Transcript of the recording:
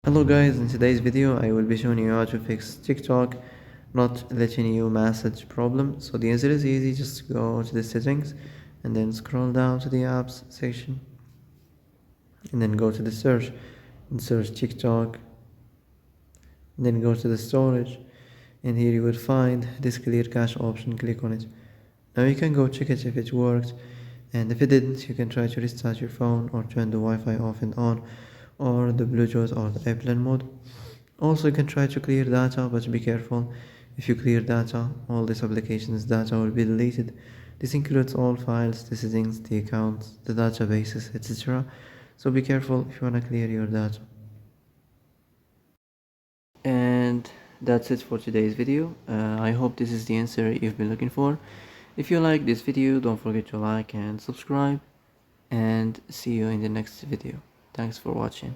Hello guys, in today's video I will be showing you how to fix TikTok not letting you message problem. So the answer is easy, just go to the settings and then scroll down to the apps section and then go to the search and search TikTok and then go to the storage, and here you will find this clear cache option. Click on it. Now you can go check it if it worked, and if it didn't you can try to restart your phone or turn the Wi-Fi off and on, or the Bluetooth or the airplane mode. Also you can try to clear data, but be careful. If you clear data, all this application's data will be deleted. This includes all files, the settings, the accounts, the databases, etc. So be careful if you want to clear your data. And that's it for today's video. I hope this is the answer you've been looking for. If you like this video, don't forget to like and subscribe, and see you in the next video. Thanks for watching.